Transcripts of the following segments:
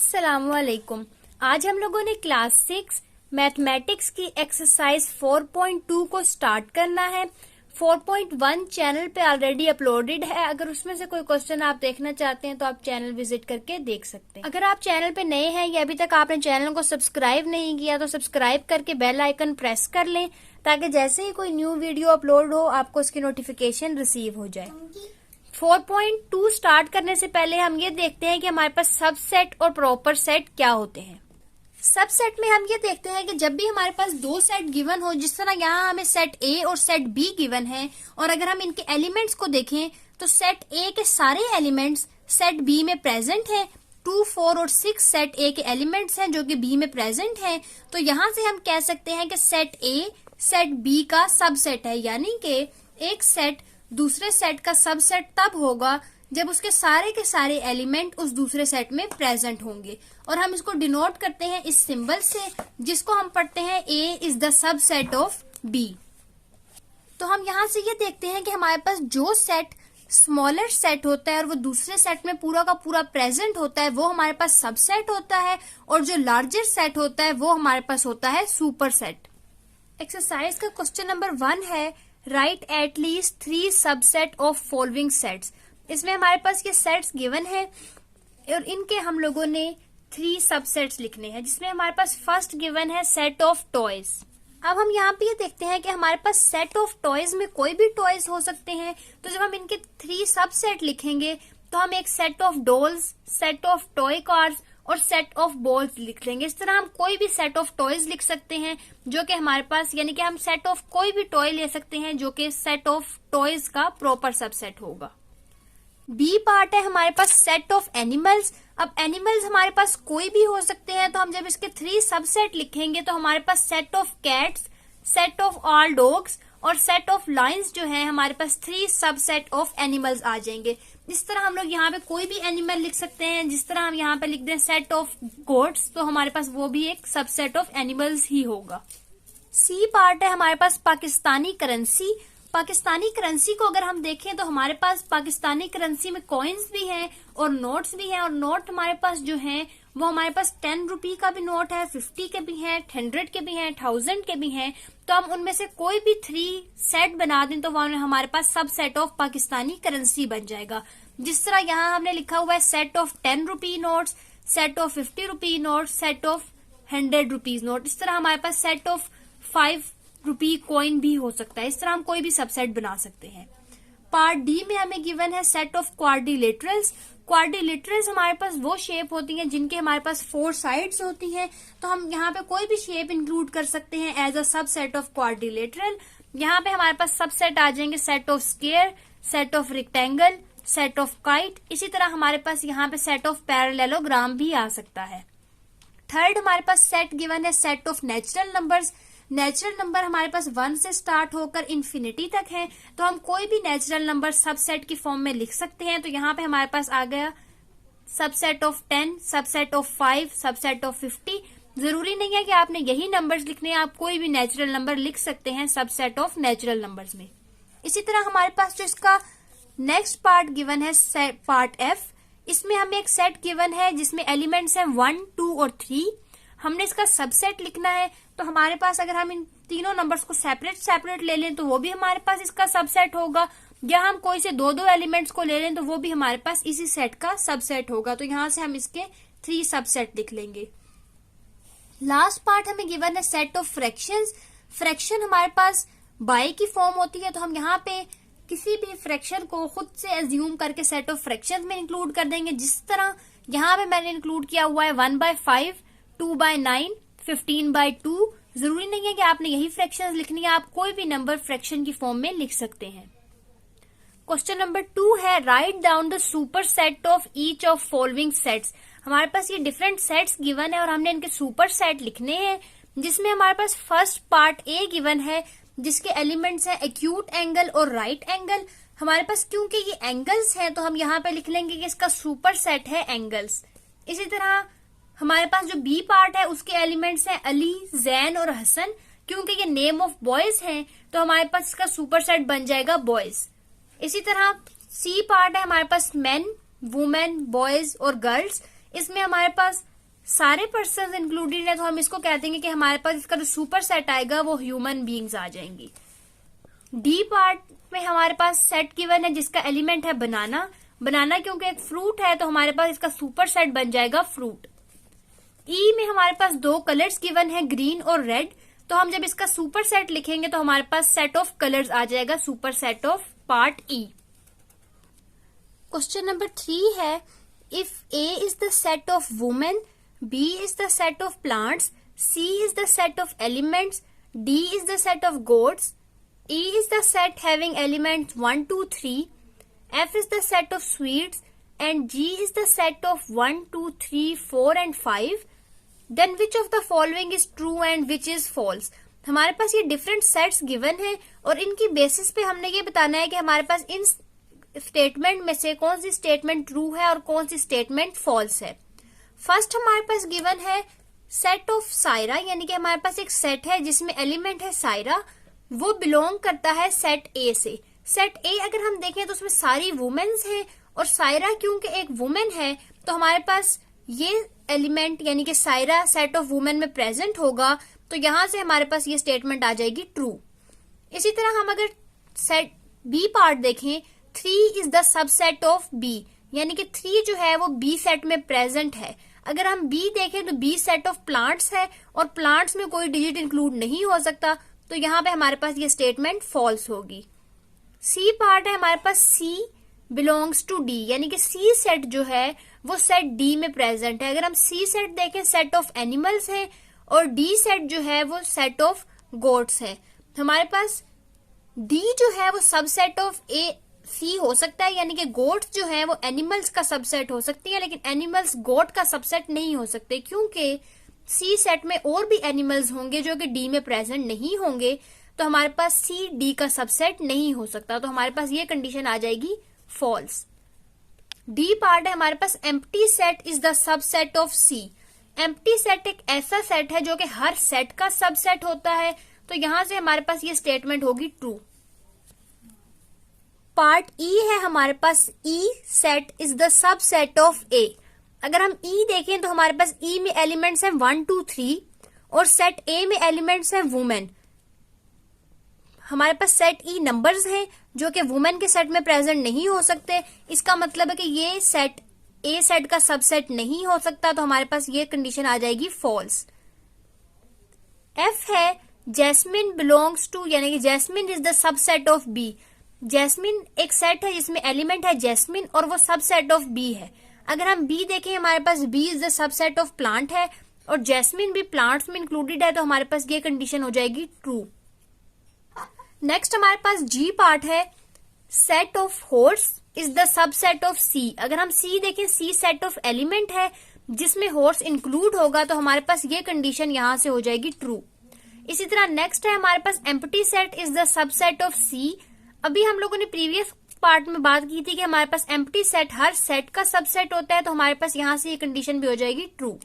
अस्सलामुअलैकुम। आज हम लोगों ने क्लास 6 मैथमेटिक्स की एक्सरसाइज 4.2 को स्टार्ट करना है। 4.1 चैनल पे ऑलरेडी अपलोडेड है। अगर उसमें से कोई क्वेश्चन आप देखना चाहते हैं तो आप चैनल विजिट करके देख सकते हैं। अगर आप चैनल पे नए हैं या अभी तक आपने चैनल को सब्सक्राइब नहीं किया तो सब्सक्राइब करके बेल आइकन प्रेस कर लें ताकि जैसे ही कोई न्यू वीडियो अपलोड हो आपको उसकी नोटिफिकेशन रिसीव हो जाए। 4.2 स्टार्ट करने से पहले हम ये देखते हैं कि हमारे पास सबसेट और प्रॉपर सेट क्या होते हैं। सबसेट में हम ये देखते हैं कि जब भी हमारे पास दो सेट गिवन हो, जिस तरह यहाँ हमें सेट ए और सेट बी गिवन है, और अगर हम इनके एलिमेंट्स को देखें तो सेट ए के सारे एलिमेंट्स सेट बी में प्रेजेंट हैं। 2, 4 और 6 सेट ए के एलिमेंट्स हैं जो कि बी में प्रेजेंट हैं। तो यहाँ से हम कह सकते हैं कि सेट ए सेट बी का सबसेट है, यानी कि एक सेट दूसरे सेट का सबसेट तब होगा जब उसके सारे के सारे एलिमेंट उस दूसरे सेट में प्रेजेंट होंगे। और हम इसको डिनोट करते हैं इस सिंबल से, जिसको हम पढ़ते हैं A is the subset of B. तो हम यहाँ से ये देखते हैं कि हमारे पास जो सेट स्मॉलर सेट होता है और वो दूसरे सेट में पूरा का पूरा प्रेजेंट होता है वो हमारे पास सबसेट होता है, और जो लार्जर सेट होता है वो हमारे पास होता है सुपर सेट। एक्सरसाइज का क्वेश्चन नंबर 1 है right at least 3 subset of following sets. इसमें हमारे पास ये सेट्स गिवन है और इनके हम लोगों ने 3 सबसेट्स लिखने हैं, जिसमें हमारे पास फर्स्ट गिवन है सेट ऑफ टॉयज। अब हम यहाँ पे ये देखते हैं कि हमारे पास सेट ऑफ टॉयज में कोई भी टॉयज हो सकते हैं। तो जब हम इनके 3 सबसेट लिखेंगे तो हम एक set of dolls, set of toy cars और सेट ऑफ बॉल्स लिख लेंगे। इस तरह हम कोई भी सेट ऑफ टॉयज लिख सकते हैं जो कि हमारे पास, यानी कि हम सेट ऑफ कोई भी टॉय ले सकते हैं जो कि सेट ऑफ टॉयज का प्रॉपर सबसेट होगा। बी पार्ट है हमारे पास सेट ऑफ एनिमल्स। अब एनिमल्स हमारे पास कोई भी हो सकते हैं, तो हम जब इसके 3 सबसेट लिखेंगे तो हमारे पास set of cats, set of all dogs और सेट ऑफ लायंस जो है हमारे पास 3 सबसेट ऑफ एनिमल्स आ जाएंगे। इस तरह हम लोग यहाँ पे कोई भी एनिमल लिख सकते हैं। जिस तरह हम यहाँ पे लिख दें सेट ऑफ गोट्स, तो हमारे पास वो भी एक सबसेट ऑफ एनिमल्स ही होगा। सी पार्ट है हमारे पास पाकिस्तानी करेंसी। पाकिस्तानी करेंसी को अगर हम देखें तो हमारे पास पाकिस्तानी करेंसी में कॉइन्स भी हैं और नोट्स भी हैं, और नोट हमारे पास जो हैं वो हमारे पास 10 रुपी का भी नोट है, 50 के भी हैं, 100 के भी हैं, 1000 के भी हैं। तो हम उनमें से कोई भी 3 सेट बना दें तो वो हमारे पास सब सेट ऑफ पाकिस्तानी करेंसी बन जाएगा। जिस तरह यहाँ हमने लिखा हुआ है set of 10 rupee notes, set of 50 rupee note, set of 100 rupees note. इस तरह हमारे पास सेट ऑफ 5 रुपी कॉइन भी हो सकता है। इस तरह हम कोई भी सबसेट बना सकते हैं। पार्ट डी में हमें गिवन है सेट ऑफ क्वाड्रिलेटरल्स। क्वाड्रिलेटरल्स हमारे पास वो शेप होती हैं जिनके हमारे पास 4 साइड्स होती हैं। तो हम यहाँ पे कोई भी शेप इंक्लूड कर सकते हैं as a subset of quadrilateral. यहाँ पे हमारे पास सबसेट आ जाएंगे set of square, set of rectangle, set of kite. इसी तरह हमारे पास यहाँ पे सेट ऑफ पैरेललोग्राम भी आ सकता है। थर्ड हमारे पास सेट गिवन है set of natural numbers. Natural number हमारे पास 1 से स्टार्ट होकर इन्फिनिटी तक है, तो हम कोई भी नेचुरल नंबर सबसेट की फॉर्म में लिख सकते हैं। तो यहाँ पे हमारे पास आ गया subset of 10, subset of 5, subset of 50। जरूरी नहीं है कि आपने यही नंबर्स लिखने हैं, आप कोई भी नेचुरल नंबर लिख सकते हैं सबसेट ऑफ नेचुरल नंबर्स में। इसी तरह हमारे पास जो इसका नेक्स्ट पार्ट गिवन है पार्ट एफ। इसमें हमें एक सेट गिवन है जिसमें एलिमेंट्स हैं 1, 2 और 3। हमने इसका सबसेट लिखना है, तो हमारे पास अगर हम इन तीनों नंबर्स को सेपरेट ले लें तो वो भी हमारे पास इसका सबसेट होगा, या हम कोई से 2 एलिमेंट्स को ले लें तो वो भी हमारे पास इसी सेट का सबसेट होगा। तो यहाँ से हम इसके 3 सबसेट लिख लेंगे। लास्ट पार्ट हमें गिवन है सेट ऑफ फ्रैक्शंस। फ्रैक्शन हमारे पास बाई की फॉर्म होती है, तो हम यहाँ पे किसी भी फ्रैक्शन को खुद से एज्यूम करके सेट ऑफ फ्रैक्शंस में इंक्लूड कर देंगे। जिस तरह यहाँ पे मैंने इंक्लूड किया हुआ है 1/5, 2/9, 15/2। जरूरी नहीं है कि आपने यही फ्रैक्शंस लिखनी है, आप कोई भी नंबर फ्रैक्शन की फॉर्म में लिख सकते हैं। क्वेश्चन नंबर 2 है write down the super set of each of following sets. हमारे पास ये डिफरेंट सेट्स गिवन है और हमने इनके सुपर सेट लिखने हैं, जिसमें हमारे पास फर्स्ट पार्ट ए गिवन है जिसके एलिमेंट्स हैं एक्यूट एंगल और राइट एंगल। हमारे पास क्योंकि ये एंगल्स हैं तो हम यहाँ पे लिख लेंगे कि इसका सुपर सेट है एंगल्स। इसी तरह हमारे पास जो बी पार्ट है उसके एलिमेंट्स हैं अली, जैन और हसन। क्योंकि ये नेम ऑफ बॉयज हैं तो हमारे पास इसका सुपर सेट बन जाएगा बॉयज। इसी तरह सी पार्ट है हमारे पास मेन, वुमेन, बॉयज और गर्ल्स। इसमें हमारे पास सारे पर्सन इंक्लूडेड है, तो हम इसको कहते हैं कि हमारे पास इसका जो सुपर सेट आएगा वो ह्यूमन बीइंग्स आ जाएंगी। डी पार्ट में हमारे पास सेट गिवन है जिसका एलिमेंट है बनाना। बनाना क्योंकि एक फ्रूट है तो हमारे पास इसका सुपर सेट बन जाएगा फ्रूट। ई में हमारे पास दो कलर्स गिवन है, ग्रीन और रेड, तो हम जब इसका सुपर सेट लिखेंगे तो हमारे पास सेट ऑफ कलर्स आ जाएगा, super set of part E. Question number 3 है, if A is the set of women, B is the set of plants, C is the set of elements, D is the set of gods, E is the set having elements 1, 2, 3, F is the set of sweets, and G is the set of 1, 2, 3, 4 and 5, then which of the following is true and which is false? हमारे पास ये different sets given है और इनकी basis पे हमने ये बताना है कि हमारे पास इन स्टेटमेंट में से कौन सी स्टेटमेंट ट्रू है और कौन सी स्टेटमेंट फॉल्स है। फर्स्ट हमारे पास गिवन है सेट ऑफ सायरा, यानी कि हमारे पास एक सेट है जिसमें एलिमेंट है सायरा, वो बिलोंग करता है सेट ए से। सेट ए अगर हम देखें तो उसमें सारी वुमेन्स हैं और सायरा क्योंकि एक वुमेन है तो हमारे पास ये एलिमेंट यानी कि सायरा सेट ऑफ वुमेन में प्रेजेंट होगा, तो यहां से हमारे पास ये स्टेटमेंट आ जाएगी ट्रू। इसी तरह हम अगर सेट बी पार्ट देखें, 3 is the subset of B, यानी कि 3 जो है वो बी सेट में प्रेजेंट है। अगर हम बी देखें तो बी सेट ऑफ प्लांट्स है और प्लांट्स में कोई डिजिट इंक्लूड नहीं हो सकता, तो यहाँ पे हमारे पास ये स्टेटमेंट फॉल्स होगी। सी पार्ट है हमारे पास, सी बिलोंग्स टू डी, यानी कि सी सेट जो है वो सेट डी में प्रेजेंट है। अगर हम सी सेट देखें सेट ऑफ एनिमल्स है और डी सेट जो है वो सेट ऑफ गोट्स है। हमारे पास डी जो है वो सबसेट ऑफ ए सी हो सकता है, यानी कि गोट्स जो है वो एनिमल्स का सबसेट हो सकती है, लेकिन एनिमल्स गोट का सबसेट नहीं हो सकते क्योंकि सी सेट में और भी एनिमल्स होंगे जो कि डी में प्रेजेंट नहीं होंगे, तो हमारे पास सी डी का सबसेट नहीं हो सकता, तो हमारे पास ये कंडीशन आ जाएगी फॉल्स। डी पार्ट है हमारे पास, empty set is the subset of C. Empty set एक ऐसा सेट है जो कि हर सेट का सबसेट होता है, तो यहां से हमारे पास ये स्टेटमेंट होगी ट्रू। पार्ट ई है हमारे पास, E set is the subset of A. अगर हम ई देखें तो हमारे पास ई में एलिमेंट्स हैं 1, 2, 3 और सेट ए में एलिमेंट्स हैं वुमेन। हमारे पास सेट ई नंबर्स हैं जो कि वुमेन के सेट में प्रेजेंट नहीं हो सकते, इसका मतलब है कि ये सेट ए सेट का सबसेट नहीं हो सकता, तो हमारे पास ये कंडीशन आ जाएगी फॉल्स। एफ है जैस्मिन बिलोंग्स टू, यानी कि jasmine is the subset of B. Jasmine एक सेट है जिसमें एलिमेंट है जैस्मिन और वो सबसेट ऑफ बी है। अगर हम बी देखें हमारे पास B is the subset of plant है और जैस्मिन भी प्लांट्स में इंक्लूडेड है, तो हमारे पास ये कंडीशन हो जाएगी ट्रू। नेक्स्ट हमारे पास जी पार्ट है, set of horse is the subset of C. अगर हम सी देखें, सी सेट ऑफ एलिमेंट है जिसमें हॉर्स इंक्लूड होगा, तो हमारे पास ये कंडीशन यहां से हो जाएगी ट्रू। इसी तरह नेक्स्ट है हमारे पास empty set is the subset of C. अभी हम लोगों ने प्रीवियस पार्ट में बात की थी कि हमारे पास एम्प्टी सेट हर सेट का सबसेट होता है, तो हमारे पास यहां से ये कंडीशन भी हो जाएगी ट्रू।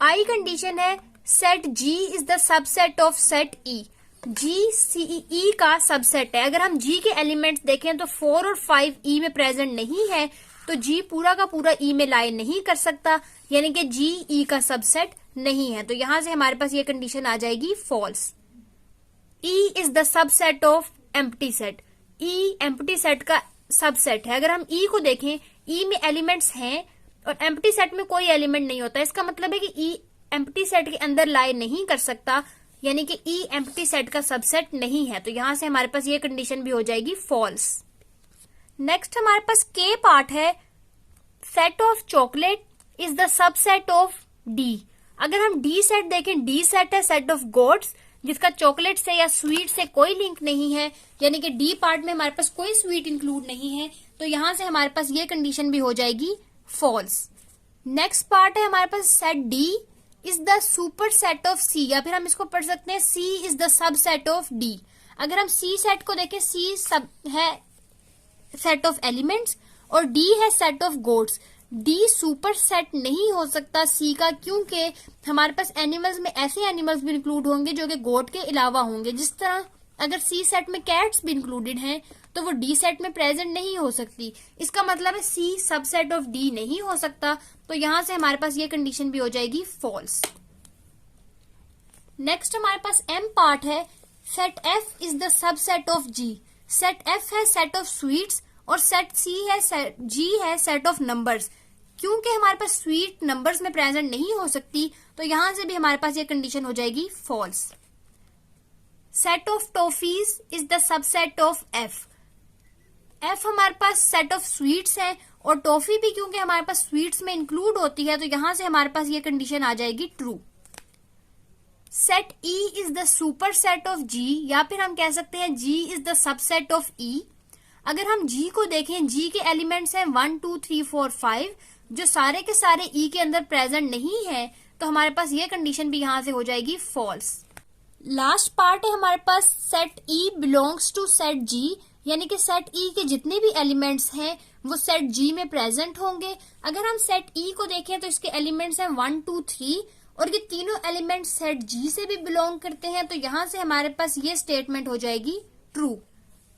आई कंडीशन है, set G is the subset of set E. G C E का सबसेट है। अगर हम जी के एलिमेंट्स देखें तो 4 और 5 ई में प्रेजेंट नहीं है, तो जी पूरा का पूरा ई में लाई नहीं कर सकता, यानी कि जी ई का सबसेट नहीं है, तो यहां से हमारे पास ये कंडीशन आ जाएगी false. E is the subset of empty set. E empty set का सबसेट है। अगर हम ई को देखें, ई में एलिमेंट्स हैं और एम्प्टी सेट में कोई एलिमेंट नहीं होता, इसका मतलब है कि ई एम्प्टी सेट के अंदर लाई नहीं कर सकता, यानी कि ई एम्प्टी सेट का सबसेट नहीं है, तो यहां से हमारे पास ये कंडीशन भी हो जाएगी फॉल्स। नेक्स्ट हमारे पास के पार्ट है, set of chocolate is the subset of D. अगर हम डी सेट देखें, डी सेट है सेट ऑफ गोड्स जिसका चॉकलेट से या स्वीट से कोई लिंक नहीं है, यानी कि डी पार्ट में हमारे पास कोई स्वीट इंक्लूड नहीं है, तो यहां से हमारे पास ये कंडीशन भी हो जाएगी फॉल्स। नेक्स्ट पार्ट है हमारे पास, set D is the super set of C, या फिर हम इसको पढ़ सकते हैं C is the subset of D. अगर हम सी सेट को देखें, सी सब है सेट ऑफ एलिमेंट्स और डी है set of gods. D superset नहीं हो सकता सी का, क्योंकि हमारे पास एनिमल्स में ऐसे एनिमल्स भी इंक्लूड होंगे जो कि गोट के अलावा होंगे। जिस तरह अगर सी सेट में कैट्स भी इंक्लूडेड हैं, तो वो डी सेट में प्रेजेंट नहीं हो सकती। इसका मतलब है सी सबसेट ऑफ डी नहीं हो सकता, तो यहां से हमारे पास ये कंडीशन भी हो जाएगी फॉल्स। नेक्स्ट हमारे पास एम पार्ट है, set F is the subset of G. Set F है सेट ऑफ स्वीट्स और सेट सी है जी है सेट ऑफ नंबर्स। क्योंकि हमारे पास स्वीट नंबर्स में प्रेजेंट नहीं हो सकती, तो यहां से भी हमारे पास ये कंडीशन हो जाएगी false. Set of toffees is the subset of F. F हमारे पास सेट ऑफ स्वीट्स है और टॉफी भी क्योंकि हमारे पास स्वीट्स में इंक्लूड होती है, तो यहां से हमारे पास ये कंडीशन आ जाएगी true. Set E is the super set of G, या फिर हम कह सकते हैं G is the subset of E. अगर हम जी को देखें, जी के एलिमेंट्स हैं 1 2 3 4 5, जो सारे के सारे ई के अंदर प्रेजेंट नहीं है, तो हमारे पास ये कंडीशन भी यहां से हो जाएगी फॉल्स। लास्ट पार्ट है हमारे पास set E belongs to set G, यानी कि सेट ई के जितने भी एलिमेंट्स हैं वो सेट जी में प्रेजेंट होंगे। अगर हम सेट ई को देखें तो इसके एलिमेंट्स हैं 1 2 3 और ये तीनों एलिमेंट्स सेट जी से भी बिलोंग करते हैं, तो यहां से हमारे पास ये स्टेटमेंट हो जाएगी ट्रू।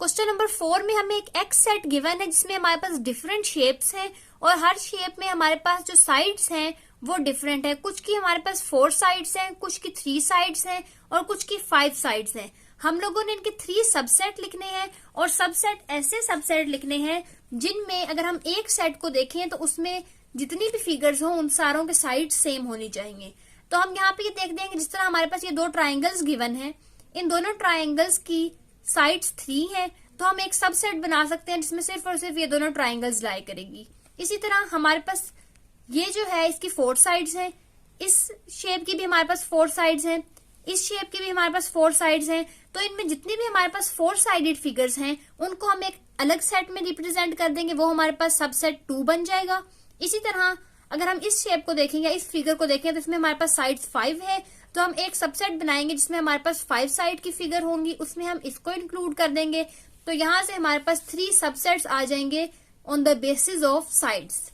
क्वेश्चन नंबर 4 में हमें एक एक्स सेट गिवन है जिसमें हमारे पास डिफरेंट शेप्स हैं और हर शेप में हमारे पास जो साइड्स हैं वो डिफरेंट है। कुछ की हमारे पास 4 साइड्स हैं, कुछ की 3 साइड्स हैं और कुछ की 5 साइड्स हैं। हम लोगों ने इनके 3 सबसेट लिखने हैं और सबसेट ऐसे सबसेट लिखने हैं जिनमें अगर हम एक सेट को देखें तो उसमें जितनी भी फिगर्स हों उन सारों के साइड सेम होनी चाहिए। तो हम यहाँ पे ये देख देंगे, जिस तरह हमारे पास ये 2 ट्राइंगल्स गिवन है, इन दोनों ट्राइंगल्स की साइड्स 3 है, तो हम एक सबसेट बना सकते हैं जिसमें सिर्फ और सिर्फ ये दोनों ट्राइंगल्स लाई करेगी। इसी तरह हमारे पास ये जो है इसकी 4 साइड्स हैं, इस शेप की भी हमारे पास 4 साइड्स हैं, इस शेप की भी हमारे पास 4 साइड्स हैं। तो इनमें जितनी भी हमारे पास 4 साइडेड फिगर्स हैं उनको हम एक अलग सेट में रिप्रेजेंट कर देंगे, वो हमारे पास सबसेट 2 बन जाएगा। इसी तरह अगर हम इस शेप को देखें या इस फिगर को देखें तो इसमें हमारे पास साइड्स 5 है, तो हम एक सबसेट बनाएंगे जिसमें हमारे पास 5 साइड की फिगर होंगी, उसमें हम इसको इंक्लूड कर देंगे। तो यहां से हमारे पास 3 सबसेट्स आ जाएंगे on the basis of sides.